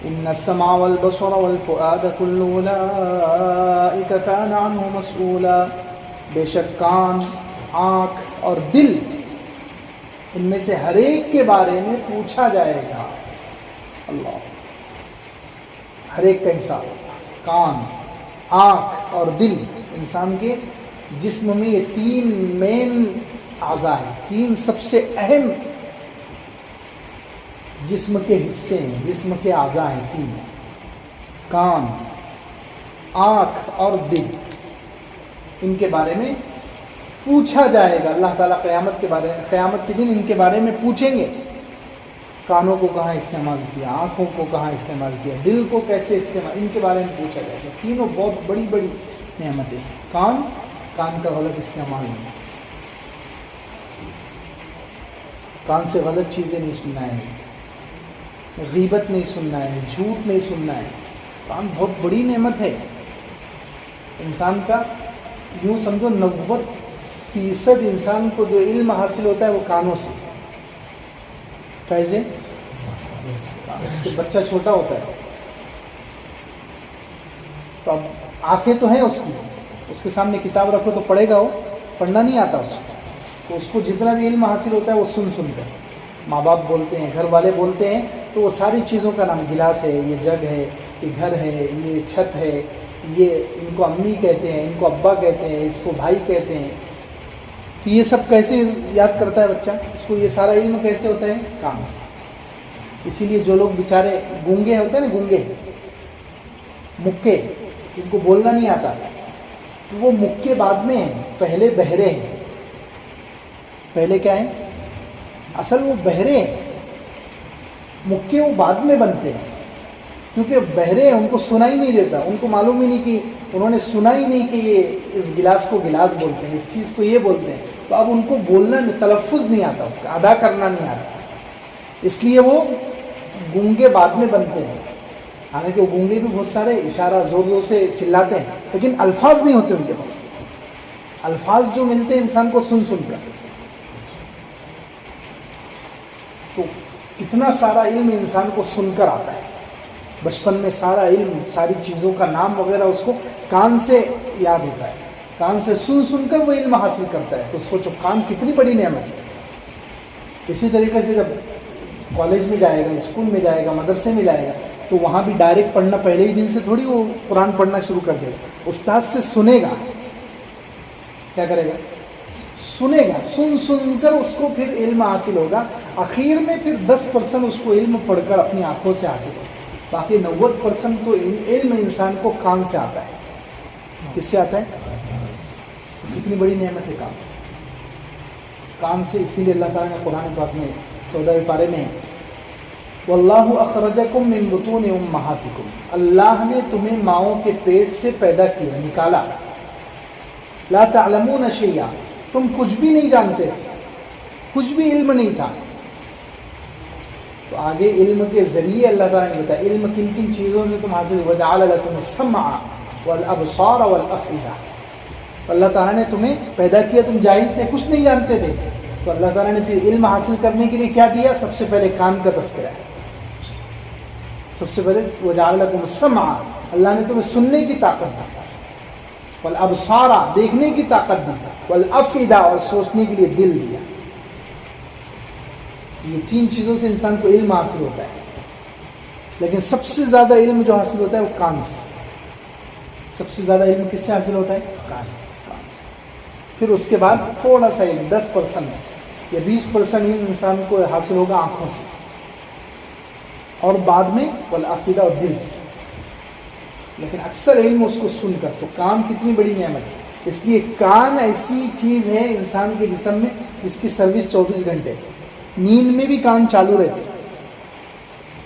ان السمع والبصر والفؤاد كل اولئک کان عنہ مسئولا، بے شک کان، آنکھ اور دل، ان میں سے ہر ایک کے بارے میں پوچھا جائے گا۔ اللہ، ہر ایک کا حساب، کان، آنکھ اور دل، انسان کے جسم میں یہ تین مین اعضاء ہیں، تین سب سے اہم جسم کے حصے ہیں، جسم کے اعضاء ہیں تین، کان، آنکھ اور دل، ان کے بارے میں پوچھا جائے گا۔ اللہ تعالیٰ قیامت کے دن ان کے بارے میں پوچھیں گے، کانوں کو کہاں استعمال کیا، آنکھوں کو کہاں استعمال کیا، دل کو کیسے استعمال، ان کے بارے میں پوچھا جائے گا۔ تینوں بہت بڑی بڑی نعمتیں ہیں۔ کان کا غلط استعمال نہیں، کان سے غلط چیزیں نہیں سننا ہے، غیبت نہیں سننا ہے، جھوٹ نہیں سننا ہے۔ کان بہت بڑی نعمت ہے انسان کا، یوں سمجھو 90% انسان کو جو علم حاصل ہوتا ہے وہ کانوں سے۔ کیسے؟ بچہ چھوٹا ہوتا ہے تو اب آنکھیں تو ہیں اس کے سامنے کتاب رکھو تو پڑھے گا، وہ پڑھنا نہیں آتا اس کو، تو اس کو جتنا بھی علم حاصل ہوتا ہے وہ سن کر، ماں باپ بولتے ہیں، گھر والے بولتے ہیں، تو وہ ساری چیزوں کا نام، گلاس ہے، یہ جگ ہے، یہ گھر ہے، یہ چھت ہے، یہ ان کو امی کہتے ہیں، ان کو ابا کہتے ہیں، اس کو بھائی کہتے ہیں، تو یہ سب کیسے یاد کرتا ہے بچہ؟ اس کو یہ سارا علم کیسے ہوتا ہے؟ کان سے۔ اسی لیے جو لوگ بیچارے گونگے ہوتے ہیں نا، گونگے مکے، ان کو بولنا نہیں آتا، تو وہ مکے بعد میں ہیں، پہلے بہرے ہیں۔ پہلے کیا ہیں؟ اصل وہ بہرے ہیں، مکے وہ بعد میں بنتے ہیں، کیونکہ بہرے ہیں، ان کو سنا ہی نہیں دیتا، ان کو معلوم ہی نہیں، کہ انہوں نے سنا ہی نہیں کہ یہ اس گلاس کو گلاس بولتے ہیں، اس چیز کو یہ بولتے ہیں، تو اب ان کو بولنا، تلفظ نہیں آتا، اس کا ادا کرنا نہیں آتا، اس لیے وہ گونگے بعد میں بنتے ہیں۔ حالانکہ وہ گونگے بھی بہت سارے اشارہ زور زور سے چلاتے ہیں، لیکن الفاظ نہیں ہوتے ان کے پاس، الفاظ جو ملتے ہیں انسان کو سن کر۔ تو اتنا سارا علم انسان کو سن کر آتا ہے، بچپن میں سارا علم، ساری چیزوں کا نام وغیرہ اس کو کان سے یاد ہوتا ہے، کان سے سن کر وہ علم حاصل کرتا ہے۔ تو سوچو کان کتنی بڑی نعمت ہے۔ اسی طریقے سے جب کالج میں جائے گا، اسکول میں جائے گا، مدرسے میں جائے گا، تو وہاں بھی ڈائریکٹ پڑھنا، پہلے ہی دن سے تھوڑی وہ قرآن پڑھنا شروع کر دے گا، استاد سے سنے گا، کیا کرے گا؟ سنے گا، سن کر اس کو پھر علم حاصل ہوگا، آخر میں پھر 10% اس کو علم پڑھ کر اپنی آنکھوں سے حاصل ہوگا، باقی 90% تو علم انسان کو کان سے آتا ہے۔ کس سے آتا ہے؟ کتنی بڑی نعمت ہے کان سے۔ اسی لیے اللہ تعالیٰ نے قرآن پاک میں 14ویں پارے میں، واللہ اخرجکم من بطون امہاتکم، اللہ نے تمہیں ماؤں کے پیٹ سے پیدا کیا، نکالا، لا تعلمون شیئا، تم کچھ بھی نہیں جانتے تھے، کچھ بھی علم نہیں تھا۔ تو آگے علم کے ذریعے اللہ تعالیٰ نے بتایا علم کن کن چیزوں سے تم حاصل، وجعل لکم السمع والابصار والافئدہ، اللہ تعالیٰ نے تمہیں پیدا کیا، تم جاہل تھے، کچھ نہیں جانتے تھے، تو اللہ تعالیٰ نے پھر علم حاصل کرنے کے لیے کیا دیا؟ سب سے پہلے کان کا تذکرہ ہے، سب سے پہلے وجعل لکم السمع، اللہ نے تمہیں سننے کی طاقت دی، والابصار، دیکھنے کی طاقت دی، والافئدہ، اور سوچنے کے لیے دل دیا۔ یہ تین چیزوں سے انسان کو علم حاصل ہوتا ہے، لیکن سب سے زیادہ علم جو حاصل ہوتا ہے وہ کان سے۔ سب سے زیادہ علم کس سے حاصل ہوتا ہے؟ کان سے۔ پھر اس کے بعد تھوڑا سا علم 10% یا 20% علم انسان کو حاصل ہوگا آنکھوں سے، اور بعد میں والافئدہ، اور دل سے، لیکن اکثر علم اس کو سن کر۔ تو کان کتنی بڑی نعمت ہے، اس لیے کان ایسی چیز ہے انسان کے جسم میں جس کی سروس 24 گھنٹے، نیند میں بھی کان چالو رہتے ہیں،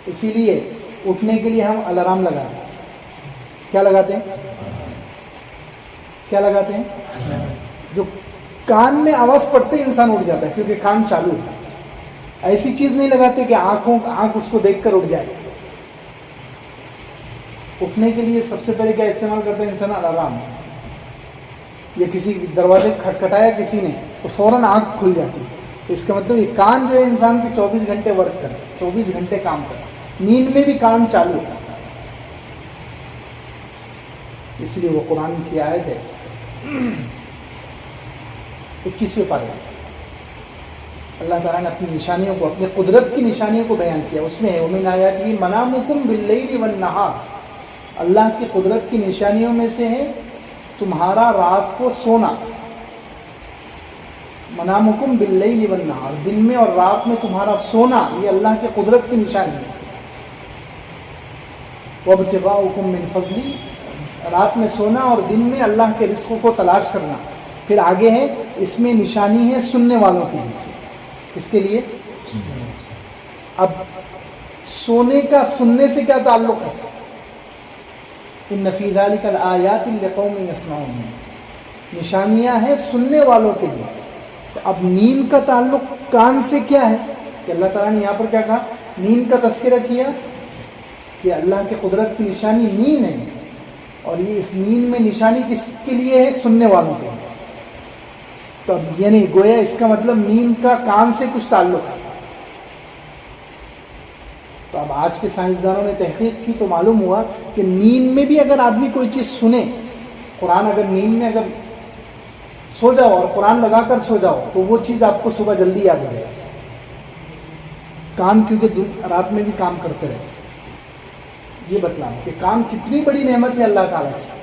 اسی لیے اٹھنے کے لیے ہم الارم لگاتے ہیں۔ کیا لگاتے ہیں؟ کیا لگاتے ہیں؟ جو کان میں آواز پڑتے ہی انسان اٹھ جاتا ہے، کیونکہ کان چالو ہے۔ ایسی چیز نہیں لگاتے کہ آنکھ اس کو دیکھ کر اٹھ جائے۔ اٹھنے کے لیے سب سے پہلے کیا استعمال کرتا ہے انسان؟ الارم، یا کسی دروازے کھٹکھٹایا کسی نے تو فوراً آنکھ کھل جاتی ہے۔ اس کا مطلب یہ کان جو ہے انسان کے 24 گھنٹے ورک کرے، 24 گھنٹے کام کرے۔ نیند میں بھی کان چالو ہے. اس لیے وہ قرآن کی آیت ہے 21ویں پارے اللہ تعالیٰ نے اپنی نشانیوں کو، اپنے قدرت کی نشانیوں کو بیان کیا. اس میں ہے وَمِنْ آیَاتِهِ مَنَامُكُمْ بِاللَّيْلِ وَالنَّهَارِ، اللہ کی قدرت کی نشانیوں میں سے ہے تمہارا رات کو سونا. منامکم باللیل والنہار، دن میں اور رات میں تمہارا سونا، یہ اللہ کی قدرت کی نشانی ہے. وابتغاؤکم من فضلی، رات میں سونا اور دن میں اللہ کے رزق کو تلاش کرنا. پھر آگے ہے اس میں نشانی ہے سننے والوں کے لیے. اس کے لیے اب سونے کا سننے سے کیا تعلق ہے؟ ان فی ذلک الآیات لقوم یسمعون، نشانیاں ہیں سننے والوں کے لیے. تو اب نیند کا تعلق کان سے کیا ہے؟ کہ اللہ تعالیٰ نے یہاں پر کیا کہا؟ نیند کا تذکرہ کیا کہ اللہ کے قدرت کی نشانی نیند ہے، اور یہ اس نیند میں نشانی کس کے لیے ہے؟ سننے والوں کے لیے. تو اب یعنی گویا اس کا مطلب نیند کا کان سے کچھ تعلق ہے. تو اب آج کے سائنسدانوں نے تحقیق کی تو معلوم ہوا کہ نیند میں بھی اگر آدمی کوئی چیز سنے، قرآن اگر نیند میں اگر سو جاؤ اور قرآن لگا کر سو جاؤ تو وہ چیز آپ کو صبح جلدی یاد ہو جائے. کان کیونکہ رات میں بھی کام کرتے رہے. یہ بتلانا کہ کان کتنی بڑی نعمت ہے اللہ تعالیٰ کی،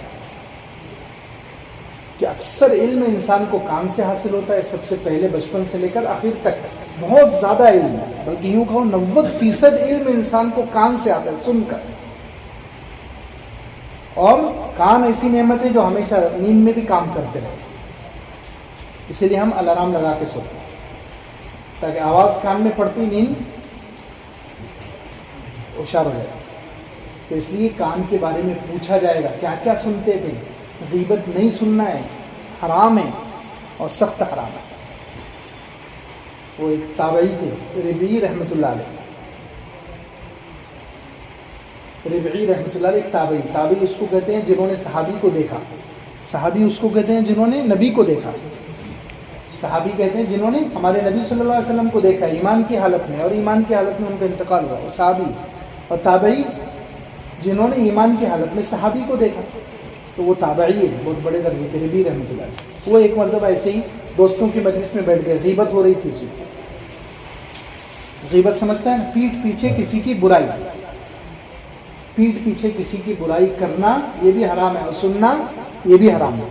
کہ اکثر علم انسان کو کان سے حاصل ہوتا ہے. سب سے پہلے بچپن سے لے کر آخر تک بہت زیادہ علم ہے، بلکہ یوں کہو 90% علم انسان کو کان سے آتا ہے، سن کر. اور کان ایسی نعمت ہے جو ہمیشہ نیند میں بھی کام کرتے رہے. اسی لیے ہم الارم لگا کے سوتے ہیں تاکہ آواز کان میں پڑتی نیند ہوشیار ہو جائے. تو اس لیے کان کے بارے میں پوچھا جائے گا کیا کیا سنتے تھے. غیبت نہیں سننا ہے، حرام ہے اور سخت حرام ہے. وہ ایک تابعی تھے ربعی رحمۃ اللہ علیہ. ربعی رحمۃ اللہ علیہ ایک تابعی اس کو کہتے ہیں جنہوں نے صحابی کو دیکھا. صحابی اس کو کہتے ہیں جنہوں نے نبی کو دیکھا. صحابی کہتے ہیں جنہوں نے ہمارے نبی صلی اللہ علیہ وسلم کو دیکھا ایمان کی حالت میں، اور ایمان کی حالت میں ان کا انتقال ہوا. صحابی اور تابعی جنہوں نے ایمان کی حالت میں صحابی کو دیکھا. تو وہ تابعی ہے بہت بڑے درجے کے ربیع رحمۃ اللہ علیہ. وہ ایک مرتبہ ایسے ہی دوستوں کی مجلس میں بیٹھ گئے. غیبت ہو رہی تھی اس میں. غیبت سمجھتا ہے نا، پیٹھ پیچھے کسی کی برائی. پیٹھ پیچھے کسی کی برائی کرنا یہ بھی حرام ہے، اور سننا یہ بھی حرام ہے.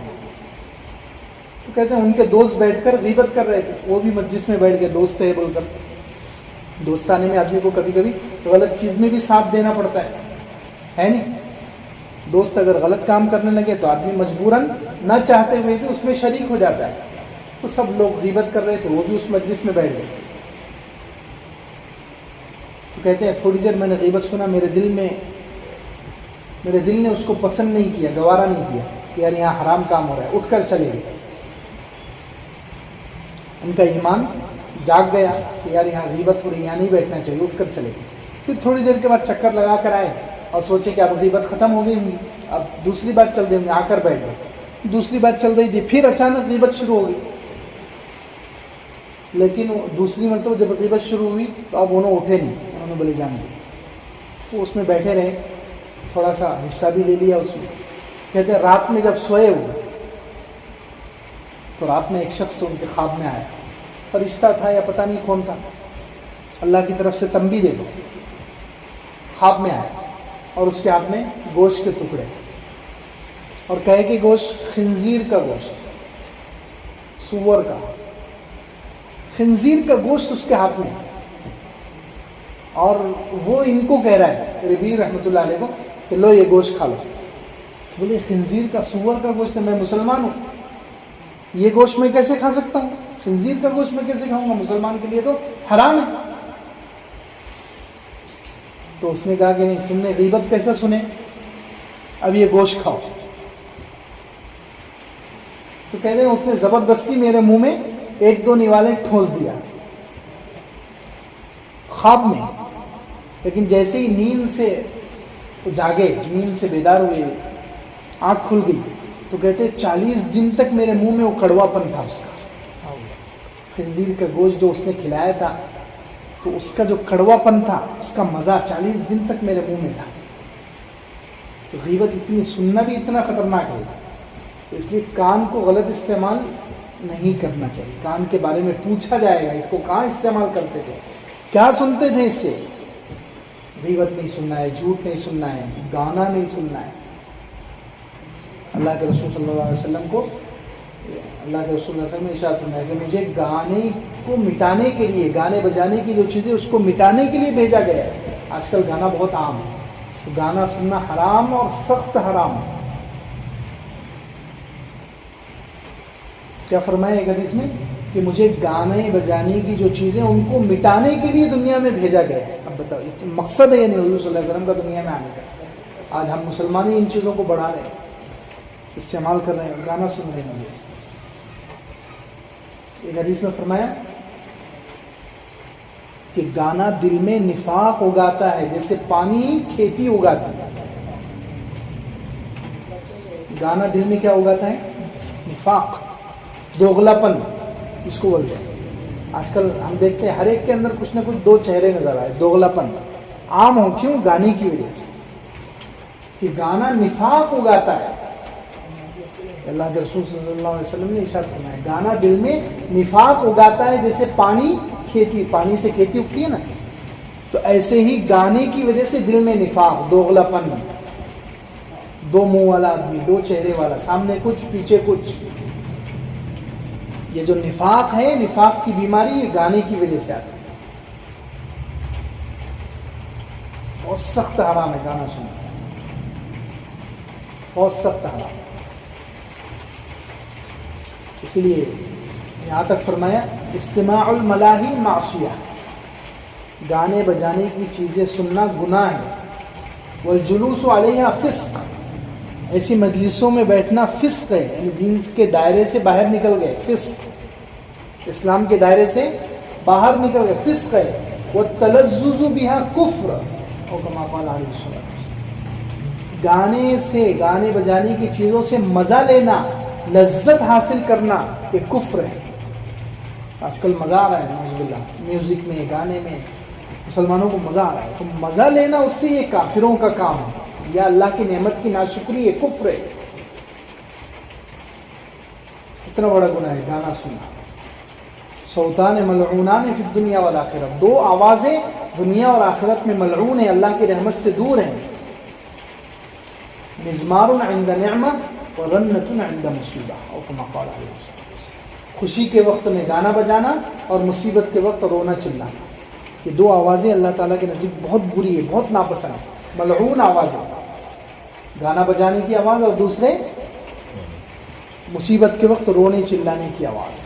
تو کہتے ہیں ان کے دوست بیٹھ کر غیبت کر رہے تھے، وہ بھی مجلس میں بیٹھ گئے. دوست ہے بول کر. دوستانے میں آدمی کو کبھی کبھی غلط چیز میں بھی ساتھ دینا پڑتا ہے نہیں. دوست اگر غلط کام کرنے لگے تو آدمی مجبوراً نہ چاہتے ہوئے بھی اس میں شریک ہو جاتا ہے. تو سب لوگ غیبت کر رہے تھے، وہ بھی اس مجلس میں بیٹھ گئے. تو کہتے ہیں تھوڑی دیر میں نے غیبت سنا، میرے دل نے اس کو پسند نہیں کیا، گوارا نہیں کیا کہ یار یہاں حرام کام ہو رہا ہے. اٹھ کر چلے گئے. ان کا ایمان جاگ گیا کہ یار یہاں غیبت ہو رہی ہے، یہاں نہیں بیٹھنا چاہیے. اٹھ کر چلے گئے. پھر تھوڑی دیر کے بعد چکر لگا کر آئے اور سوچے کہ اب غیبت ختم ہو گئی ہوئی، اب دوسری بات چل رہی ہوں گی. آ کر بیٹھ گئے. دوسری بات چل رہی تھی، پھر اچانک غیبت شروع ہو گئی. لیکن دوسری مرتبہ جب غیبت شروع ہوئی تو اب انہوں اٹھے نہیں. انہوں نے بولے جان دے. وہ اس میں بیٹھے رہے، تھوڑا سا حصہ بھی لے لیا اس میں. کہتے ہیں رات میں جب سوئے ہوئے تو رات میں ایک شخص ان کے خواب میں آیا. فرشتہ تھا یا پتہ نہیں کون تھا، اللہ کی طرف سے تنبیہ دے دو. خواب میں آیا اور اس کے ہاتھ میں گوشت کے ٹکڑے، اور کہے کہ گوشت خنزیر کا گوشت، سور کا خنزیر کا گوشت اس کے ہاتھ میں. اور وہ ان کو کہہ رہا ہے ربیع رحمۃ اللہ علیہ کو کہ لو یہ گوشت کھا لو. بولے خنزیر کا، سور کا گوشت ہے، میں مسلمان ہوں، یہ گوشت میں کیسے کھا سکتا ہوں؟ خنزیر کا گوشت میں کیسے کھاؤں گا؟ مسلمان کے لیے تو حرام ہے. تو اس نے کہا کہ نہیں، تم نے غیبت کیسا سنے، اب یہ گوشت کھاؤ. تو کہتے ہیں اس نے زبردستی میرے منہ میں ایک دو نوالے ٹھونس دیا خواب میں. لیکن جیسے ہی نیند سے جاگے، نیند سے بیدار ہوئے، آنکھ کھل گئی، تو کہتے 40 دن تک میرے منہ میں وہ کڑوا پن تھا اس کا. خنزیر کا گوشت جو اس نے کھلایا تھا تو اس کا جو کڑوا پن تھا اس کا مزہ 40 دن تک میرے منہ میں تھا. تو غیبت اتنی سننا بھی اتنا خطرناک ہے. تو اس لیے کان کو غلط استعمال نہیں کرنا چاہیے. کان کے بارے میں پوچھا جائے گا اس کو کہاں استعمال کرتے تھے, کیا سنتے تھے اس سے. غیبت نہیں سننا ہے, جھوٹ نہیں سننا ہے, گانا نہیں سننا ہے. اللہ کے رسول صلی اللہ علیہ وسلم کو اللہ کے رسول صلی اللہ علیہ وسلم نے ارشاد فرمایا کہ مجھے گانے کو مٹانے کے لیے, گانے بجانے کی جو چیزیں اس کو مٹانے کے لیے بھیجا گیا ہے. آج کل گانا بہت عام ہے, تو گانا سننا حرام اور سخت حرام ہے. کیا فرمایا ایک حدیث میں کہ مجھے گانے بجانے کی جو چیزیں ان کو مٹانے کے لیے دنیا میں بھیجا گیا ہے. اب بتاؤ مقصد ہے یعنی حضور صلی اللہ علیہ وسلم کا دنیا میں آنے کا. آج ہم مسلمان ہی ان چیزوں کو بڑھا رہے ہیں, استعمال کر رہے ہیں, گانا سن رہے ہیں. جیسے ایک حدیث میں فرمایا کہ گانا دل میں نفاق اگاتا ہے جیسے پانی کھیتی اگاتی ہے. گانا دل میں کیا اگاتا ہے؟ نفاق, دوغلاپن اس کو بولتے ہیں. آج کل ہم دیکھتے ہیں ہر ایک کے اندر کچھ نہ کچھ دو چہرے نظر آئے. دوغلاپن عام ہو, کیوں؟ گانے کی وجہ سے, کہ گانا نفاق اگاتا ہے. اللہ کے رسول صلی اللہ علیہ وسلم نے ارشاد فرمایا گانا دل میں نفاق اگاتا ہے جیسے پانی کھیتی, پانی سے کھیتی اگتی ہے نا, تو ایسے ہی گانے کی وجہ سے دل میں نفاق, دوغلاپن, دو منہ والا آدمی, دو چہرے والا, سامنے کچھ پیچھے کچھ. یہ جو نفاق ہے, نفاق کی بیماری, یہ گانے کی وجہ سے آتی ہے. بہت سخت حرام ہے گانا سننا, بہت سخت حرام. اس لیے یہاں تک فرمایا استماع الملاہی معصیہ, گانے بجانے کی چیزیں سننا گناہ ہے. والجلوس علیہا فسق, ایسی مجلسوں میں بیٹھنا فسق ہے, یعنی دین کے دائرے سے باہر نکل گئے. فسق, اسلام کے دائرے سے باہر نکل گئے, فسق ہے. والتلذذ بها کفر, اور کما قال علیہ السلام, گانے سے, گانے بجانے کی چیزوں سے مزہ لینا, لذت حاصل کرنا, یہ کفر ہے. آج کل مزہ آ رہا ہے نعوذ باللہ, میوزک میں, گانے میں مسلمانوں کو مزہ آ رہا ہے. تو مزہ لینا اس سے یہ کافروں کا کام ہے, یا اللہ کی نعمت کی ناشکری, یہ کفر ہے. اتنا بڑا گناہ ہے گانا سننا. صوتان ملعونان فی الدنیا والآخرہ, دو آوازیں دنیا اور آخرت میں ملعون ہیں, اللہ کی رحمت سے دور ہیں. مزمار عند نعمہ ورنۃ عند مصیبہ, اور کما قال علیہ وسلم, خوشی کے وقت میں گانا بجانا اور مصیبت کے وقت رونا چلانا, یہ دو آوازیں اللہ تعالیٰ کے نزدیک بہت بری ہے, بہت ناپسند ہے. ملعون آوازیں, گانا بجانے کی آواز, اور دوسرے مصیبت کے وقت رونے چلانے کی آواز.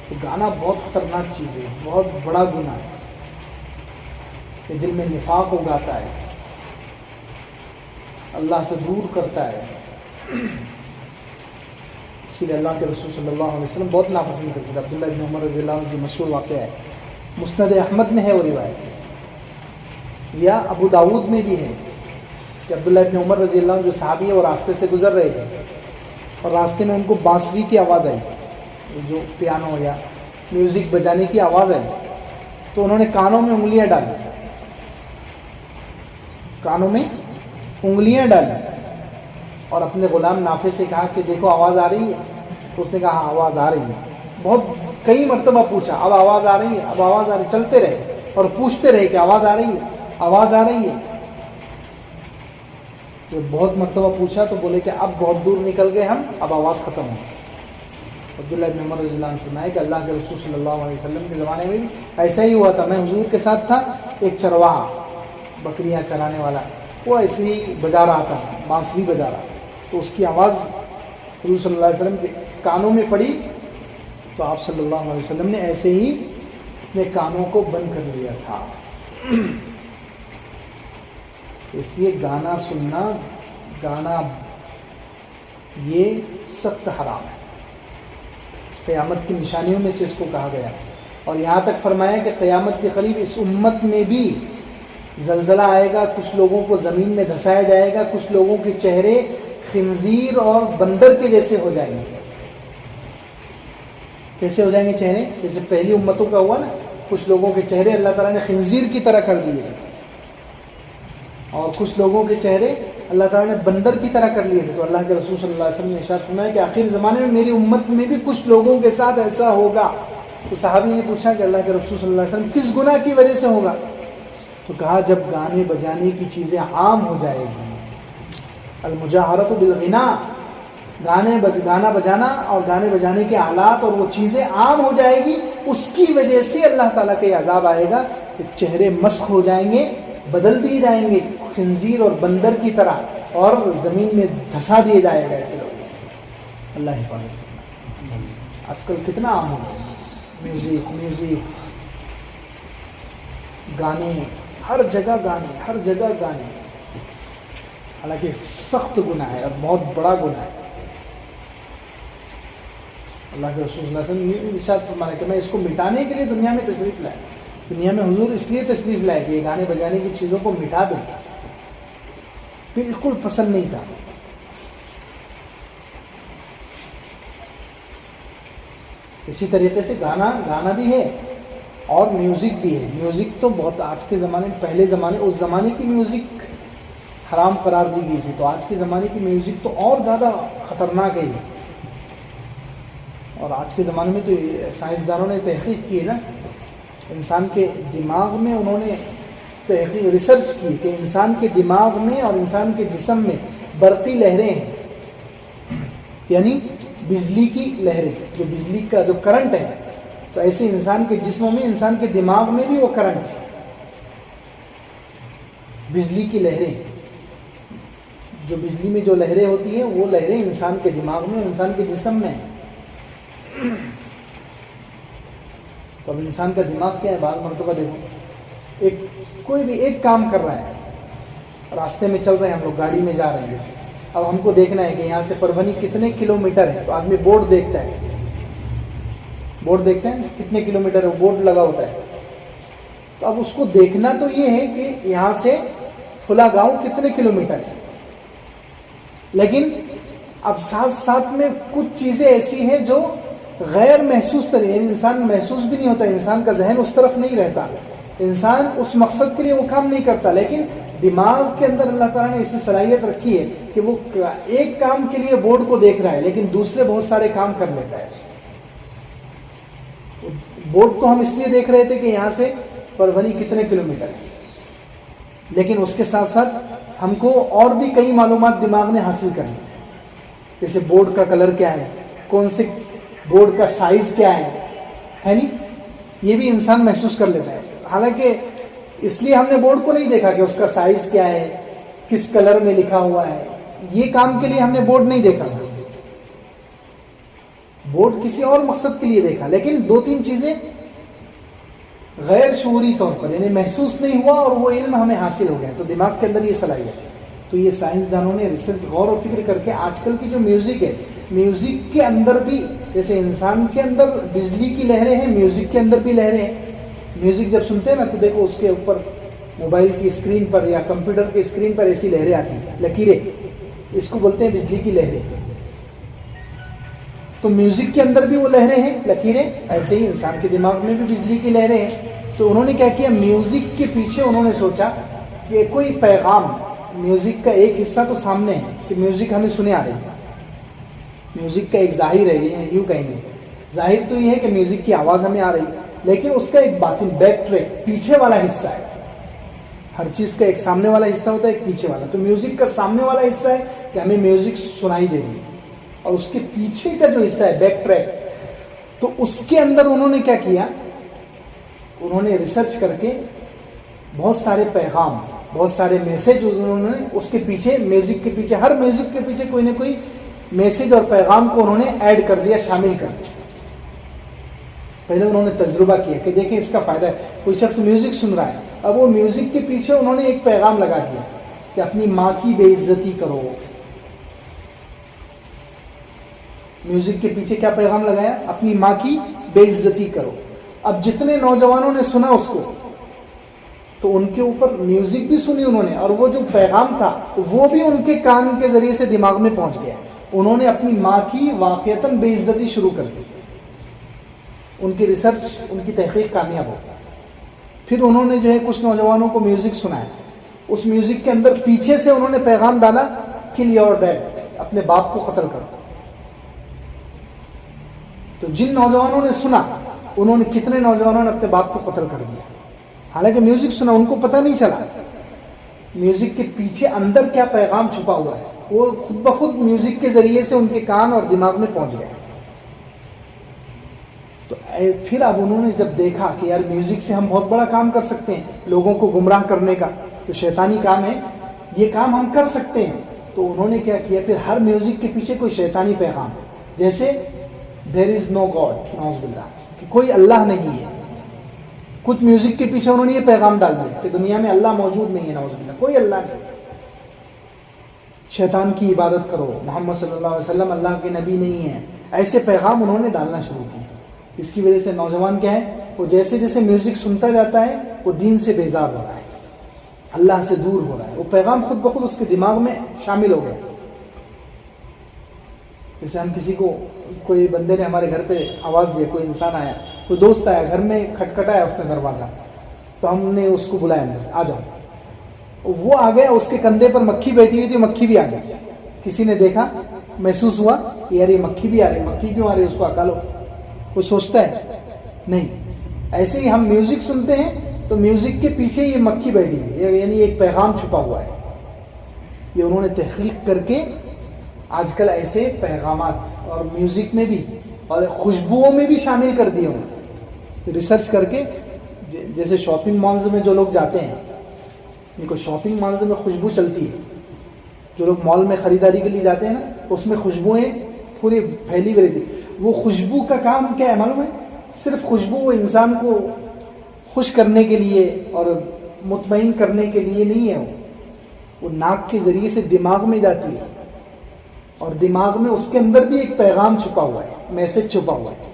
تو گانا بہت خطرناک چیز ہے, بہت بڑا گناہ ہے, کہ دل میں نفاق اگاتا ہے, اللہ سے دور کرتا ہے. اسی لیے اللہ کے رسول صلی اللہ علیہ وسلم بہت ناپسند کرتے تھے. عبداللہ ابن عمر رضی اللہ عنہ کی مشہور واقعہ ہے, مسند احمد میں ہے وہ روایت, یا ابو داود میں بھی ہے, کہ عبداللہ ابن عمر رضی اللہ عنہ جو صحابی ہے وہ راستے سے گزر رہے تھے, اور راستے میں ان کو بانسری کی آواز آئی, جو پیانو یا میوزک بجانے کی آواز آئی. تو انہوں نے کانوں میں انگلیاں ڈالی, کانوں میں انگلیاں ڈالی, اور اپنے غلام نافع سے کہا کہ دیکھو آواز آ رہی ہے. تو اس نے کہا ہاں آواز آ رہی ہے. بہت کئی مرتبہ پوچھا, اب آواز آ رہی ہے, اب آواز آ رہی ہے, چلتے رہے اور پوچھتے رہے کہ آواز آ رہی ہے, آواز آ رہی ہے. تو بہت مرتبہ پوچھا تو بولے کہ اب بہت دور نکل گئے ہم, اب آواز ختم ہو. عبداللہ ابن عمر رضی اللہ عنہ فرمایا کہ اللہ کے رسول صلی اللہ علیہ وسلم کے زمانے میں بھی ایسا ہی ہوا تھا. میں حضور کے ساتھ تھا, ایک چرواہا بکریاں چرانے والا, وہ ایسے ہی بجا رہا تھا, بانسری بجا رہا. تو اس کی آواز حضور صلی اللہ علیہ وسلم کے کانوں میں پڑی, تو آپ صلی اللہ علیہ وسلم نے ایسے ہی اپنے کانوں کو بند کر دیا تھا. اس لیے گانا سننا, گانا یہ سخت حرام ہے. قیامت کی نشانیوں میں سے اس کو کہا گیا, اور یہاں تک فرمایا کہ قیامت کے قریب اس امت میں بھی زلزلہ آئے گا, کچھ لوگوں کو زمین میں دھسایا جائے گا, کچھ لوگوں کے چہرے خنزیر اور بندر کے جیسے ہو جائیں گے. کیسے ہو جائیں گے چہرے؟ جیسے پہلی امتوں کا ہوا نا، کچھ لوگوں کے چہرے اللہ تعالیٰ نے خنزیر کی طرح کر دیے تھے، اور کچھ لوگوں کے چہرے اللہ تعالیٰ نے بندر کی طرح کر لیے تھے. تو اللہ کے رسول صلی اللہ علیہ وسلم نے ارشاد فرمایا کہ آخر زمانے میں میری امت میں بھی کچھ لوگوں کے ساتھ ایسا ہوگا. تو صحابی نے پوچھا کہ اللہ کے رسول صلی اللہ علیہ وسلم کس گناہ کی وجہ سے ہوگا؟ تو کہا جب گانے بجانے کی چیزیں عام ہو جائے گی. المجاہرۃ بالغنا، گانا بجانا اور گانے بجانے کے آلات اور وہ چیزیں عام ہو جائے گی، اس کی وجہ سے اللہ تعالیٰ کا عذاب آئے گا کہ چہرے مسخ ہو جائیں گے، بدل دیے جائیں گے خنزیر اور بندر کی طرح، اور زمین میں دھسا دیا جائے گا ایسے لوگ. اللہ حفاظت. آج کل کتنا عام ہو گیا میوزک، گانے، ہر جگہ گانے، ہر جگہ گانے. حالانکہ سخت گناہ ہے اور بہت بڑا گناہ ہے. اللہ کے رسول صلی اللہ علیہ وسلم نے ارشاد فرمایا کہ میں اس کو مٹانے کے لیے دنیا میں تشریف لائے. دنیا میں حضور اس لیے تشریف لائے کہ یہ گانے بجانے کی چیزوں کو مٹا دیں. بالکل پسند نہیں تھا. اسی طریقے سے گانا بھی ہے اور میوزک بھی ہے. میوزک تو بہت آج کے زمانے میں، پہلے زمانے، اس زمانے کی میوزک حرام قرار دی گئی تھی، تو آج کے زمانے کی میوزک تو اور زیادہ خطرناک ہے. اور آج کے زمانے میں تو سائنسدانوں نے تحقیق کی ہے نا، انسان کے دماغ میں انہوں نے ریسرچ کی کہ انسان کے دماغ میں اور انسان کے جسم میں برقی لہریں ہیں، یعنی بجلی کی لہریں، جو بجلی کا جو کرنٹ ہے، تو ایسے انسان کے جسم میں، انسان کے دماغ میں بھی وہ کرنٹ ہے، بجلی کی لہریں. جو بجلی میں جو لہریں ہوتی ہیں وہ لہریں انسان کے دماغ میں، انسان کے جسم میں. تو اب انسان کا دماغ کیا ہے؟ بعض مرتبہ دیکھو، کوئی بھی ایک کام کر رہا ہے، راستے میں چل رہے ہیں ہم لوگ، گاڑی میں جا رہے ہیں جیسے، اب ہم کو دیکھنا ہے کہ یہاں سے پربھنی کتنے کلومیٹر ہے. تو آدمی بورڈ دیکھتا ہے، بورڈ دیکھتے ہیں کتنے کلومیٹر ہے، بورڈ لگا ہوتا ہے. تو اب اس کو دیکھنا تو یہ ہے کہ یہاں سے فلاں گاؤں کتنے کلومیٹر ہے، لیکن اب ساتھ ساتھ میں کچھ چیزیں ایسی ہیں جو غیر محسوس طریقے، انسان محسوس بھی نہیں ہوتا، انسان کا ذہن اس طرف نہیں رہتا، انسان اس مقصد کے لیے وہ کام نہیں کرتا، لیکن دماغ کے اندر اللہ تعالیٰ نے ایسی صلاحیت رکھی ہے کہ وہ ایک کام کے لیے بورڈ کو دیکھ رہا ہے لیکن دوسرے بہت سارے کام کر لیتا ہے. بورڈ تو ہم اس لیے دیکھ رہے تھے کہ یہاں سے پربھنی کتنے کلومیٹر ہے، لیکن اس کے ساتھ ساتھ ہم کو اور بھی کئی معلومات دماغ نے حاصل کرنی، جیسے بورڈ کا کلر کیا ہے، کون سے بورڈ کا سائز کیا ہے نہیں، یہ بھی انسان محسوس کر لیتا ہے. حالانکہ اس لیے ہم نے بورڈ کو نہیں دیکھا کہ اس کا سائز کیا ہے، کس کلر میں لکھا ہوا ہے، یہ کام کے لیے ہم نے بورڈ نہیں دیکھا تھا، بورڈ کسی اور مقصد کے لیے دیکھا. لیکن دو تین چیزیں غیر شعوری طور پر یعنی محسوس نہیں ہوا اور وہ علم ہمیں حاصل ہو گیا، تو دماغ کے اندر یہ صلاحیت ہے. تو یہ سائنسدانوں نے ریسرچ غور و فکر کر کے آج کل کی جو میوزک ہے، میوزک کے اندر بھی جیسے انسان کے اندر بجلی کی لہریں ہیں، میوزک کے اندر بھی لہریں ہیں. میوزک جب سنتے ہیں نا تو دیکھو اس کے اوپر موبائل کی اسکرین پر یا کمپیوٹر کی اسکرین پر ایسی لہریں آتی ہیں، لکیریں، اس کو بولتے ہیں بجلی کی لہریں. تو میوزک کے اندر بھی وہ لہریں ہیں، لکیریں، ایسے ہی انسان کے دماغ میں بھی بجلی کی لہریں ہیں. تو انہوں نے کیا کیا، میوزک کے پیچھے انہوں نے سوچا کہ کوئی پیغام، میوزک کا ایک حصہ تو سامنے ہے کہ میوزک ہمیں سنے آ رہی ہے، میوزک کا ایک ظاہر ہے، یوں کہیں گے ظاہر تو یہ ہے کہ میوزک کی آواز ہمیں آ رہی ہے، لیکن اس کا ایک باطن، بیک ٹریک، پیچھے والا حصہ ہے. ہر چیز کا ایک سامنے والا حصہ ہوتا ہے، ایک پیچھے والا. تو میوزک کا سامنے والا حصہ ہے کہ ہمیں میوزک سنائی دے گی، اور اس کے پیچھے کا جو حصہ ہے بیک ٹریک، تو اس کے اندر انہوں نے کیا کیا، انہوں نے ریسرچ کر کے بہت سارے پیغام، بہت سارے میسج انہوں نے اس کے پیچھے، میوزک کے پیچھے، ہر میوزک کے پیچھے کوئی نہ کوئی میسج اور پیغام کو انہوں نے ایڈ کر دیا، شامل کر دیا. پہلے انہوں نے تجربہ کیا کہ دیکھیں اس کا فائدہ ہے. کوئی شخص میوزک سن رہا ہے، اب وہ میوزک کے پیچھے انہوں نے ایک پیغام لگا دیا کہ اپنی ماں کی بے عزتی کرو. میوزک کے پیچھے کیا پیغام لگایا، اپنی ماں کی بے عزتی کرو. اب جتنے نوجوانوں نے سنا اس کو، تو ان کے اوپر میوزک بھی سنی انہوں نے، اور وہ جو پیغام تھا وہ بھی ان کے کان کے ذریعے سے دماغ میں پہنچ گیا. انہوں نے اپنی ماں کی واقعتاً بے عزتی شروع کر دی. ان کی ریسرچ ان کی تحقیق کامیاب ہو. پھر انہوں نے جو ہے کچھ نوجوانوں کو میوزک سنایا. اس میوزک کے اندر پیچھے سے انہوں نے پیغام ڈالا کل یور ڈیڈ, اپنے باپ کو قتل کرو. تو جن نوجوانوں نے سنا انہوں نے کتنے نوجوانوں نے اپنے باپ کو قتل کر دیا. حالانکہ میوزک سنا, ان کو پتہ نہیں چلا میوزک کے پیچھے اندر کیا پیغام چھپا ہوا ہے. وہ خود بخود میوزک کے ذریعے سے ان کے کان اور دماغ میں پہنچ گئے. تو پھر اب انہوں نے جب دیکھا کہ یار میوزک سے ہم بہت بڑا کام کر سکتے ہیں, لوگوں کو گمراہ کرنے کا جو شیطانی کام ہے یہ کام ہم کر سکتے ہیں. تو انہوں نے کیا کیا, پھر ہر میوزک کے پیچھے کوئی شیطانی پیغام, جیسے دیر از نو گاڈ, نعوذ باللہ, کہ کوئی اللہ نہیں ہے. کچھ میوزک کے پیچھے انہوں نے یہ پیغام ڈال دیا کہ دنیا میں اللہ موجود نہیں ہے, نعوذ باللہ, کوئی اللہ نہیں. شیطان کی عبادت کرو, محمد صلی اللہ علیہ وسلم اللہ کے نبی نہیں ہیں. ایسے پیغام انہوں نے ڈالنا شروع کیے. اس کی وجہ سے نوجوان کیا ہے, وہ جیسے جیسے میوزک سنتا جاتا ہے وہ دین سے بیزار ہو رہا ہے, اللہ سے دور ہو رہا ہے. وہ پیغام خود بخود اس کے دماغ میں شامل ہو گیا. جیسے ہم کسی کو, کوئی بندے نے ہمارے گھر پہ آواز دیا, کوئی انسان آیا, کوئی دوست آیا, گھر میں کھٹکھٹایا اس نے دروازہ, تو ہم نے اس کو بلایا اندر سے, آ جاؤ. وہ آ گیا, اس کے کندھے پر مکھی بیٹھی ہوئی تھی, مکھی بھی آ گئی. کسی نے دیکھا, محسوس ہوا کہ یار یہ مکھی بھی آ رہی, مکھی کیوں آ رہی ہے, اس کو ہٹا لو. کوئی سوچتا ہے نہیں. ایسے ہی ہم میوزک سنتے ہیں تو میوزک کے پیچھے یہ مکھی بیٹھی ہوئی ہے, یعنی ایک پیغام چھپا ہوا ہے. یہ انہوں نے تحقیق کر کے آج کل ایسے پیغامات اور میوزک میں بھی اور خوشبوؤں میں بھی شامل کر دیے ہوں. ریسرچ کر کے, جیسے شاپنگ مالز میں جو لوگ جاتے ہیں, ان کو شاپنگ مالز میں خوشبو چلتی ہے. جو لوگ مال میں خریداری کے لیے جاتے ہیں نا, اس میں خوشبوئیں پوری پھیلی ہوئی رہتی. وہ خوشبو کا کام کیا ہے معلوم ہے, صرف خوشبو وہ انسان کو خوش کرنے کے لیے اور مطمئن کرنے کے لیے نہیں ہے. وہ ناک کے ذریعے سے دماغ میں جاتی ہے, اور دماغ میں اس کے اندر بھی ایک پیغام چھپا ہوا ہے, میسج چھپا ہوا ہے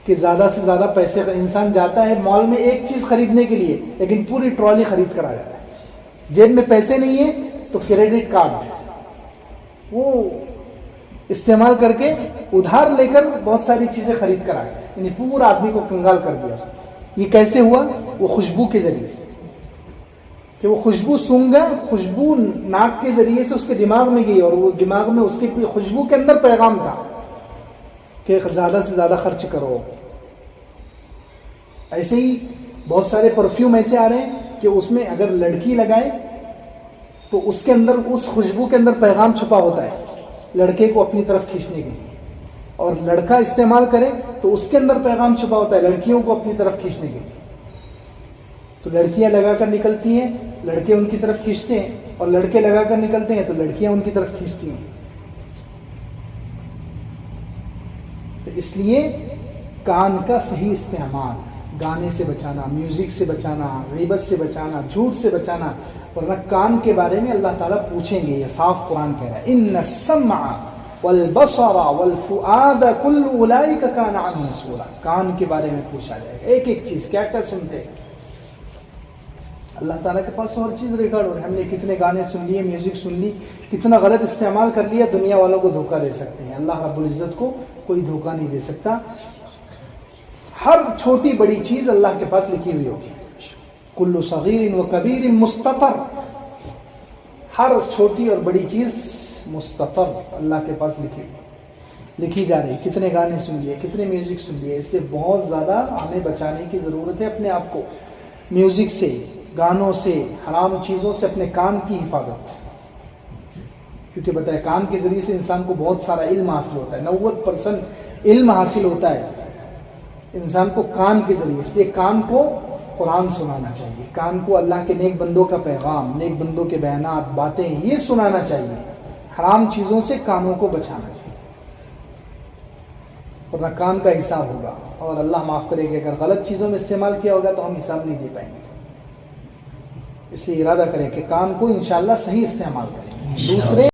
کہ زیادہ سے زیادہ پیسے کا انسان جاتا ہے مال میں ایک چیز خریدنے کے لیے, لیکن پوری ٹرالی خرید کر آ جاتا ہے. جیب میں پیسے نہیں ہیں تو کریڈٹ کارڈ وہ استعمال کر کے ادھار لے کر بہت ساری چیزیں خرید کر آئے, یعنی پورا آدمی کو کنگال کر دیا. یہ کیسے ہوا؟ وہ خوشبو کے ذریعے سے, کہ وہ خوشبو سونگ گیا, خوشبو ناک کے ذریعے سے اس کے دماغ میں گئی, اور وہ دماغ میں اس کی خوشبو کے اندر پیغام تھا کہ زیادہ سے زیادہ خرچ کرو. ایسے ہی بہت سارے پرفیوم ایسے آ رہے ہیں کہ اس میں اگر لڑکی لگائے تو اس کے اندر, اس خوشبو کے اندر پیغام چھپا ہوتا ہے لڑکے کو اپنی طرف کھینچنے کے لیے, اور لڑکا استعمال کرے تو اس کے اندر پیغام چھپا ہوتا ہے لڑکیوں کو اپنی طرف کھینچنے کے لیے. تو لڑکیاں لگا کر نکلتی ہیں, لڑکے ان کی طرف کھینچتے ہیں, اور لڑکے لگا کر نکلتے ہیں تو لڑکیاں ان کی طرف کھینچتی ہیں. تو اس لیے کان کا صحیح استعمال, گانے سے بچانا, میوزک سے بچانا, غیبت سے بچانا, جھوٹ سے بچانا. ورنہ کان کے بارے میں اللہ تعالیٰ پوچھیں گے, یہ صاف قرآن کہہ رہا ہے, ان السمع والبصر والفؤاد کل اولئک کان عنہ مسئولا. کان کے بارے میں پوچھا جائے گا, ایک ایک چیز کیا کیا سنتے ہیں. اللہ تعالیٰ کے پاس تو ہر چیز ریکارڈ ہو رہی ہے. ہم نے کتنے گانے سن لیے, میوزک سن لی, کتنا غلط استعمال کر لیا. دنیا والوں کو دھوکہ دے سکتے ہیں, اللہ رب العزت کو کوئی دھوکہ نہیں دے سکتا. ہر چھوٹی بڑی چیز اللہ کے پاس لکھی ہوئی ہوگی. کل صغیر و کبیر مستطر, ہر چھوٹی اور بڑی چیز مستطر اللہ کے پاس لکھی جا رہی. کتنے گانے سن لیے, کتنے میوزک سن لیے. اس سے بہت زیادہ ہمیں بچانے کی ضرورت ہے اپنے آپ کو, میوزک سے, گانوں سے, حرام چیزوں سے اپنے کان کی حفاظت. کیونکہ بتائے کان کے ذریعے سے انسان کو بہت سارا علم حاصل ہوتا ہے. 90% علم حاصل ہوتا ہے انسان کو کان کے ذریعے. اس لیے کان کو قرآن سنانا چاہیے, کان کو اللہ کے نیک بندوں کا پیغام, نیک بندوں کے بیانات, باتیں, یہ سنانا چاہیے. حرام چیزوں سے کانوں کو بچانا چاہیے, ورنہ کان کا حساب ہوگا. اور اللہ معاف کرے گا, اگر غلط چیزوں میں استعمال کیا ہوگا تو ہم حساب نہیں دے پائیں گے. اس لیے ارادہ کریں کہ کان کو انشاءاللہ صحیح استعمال کریں. دوسرے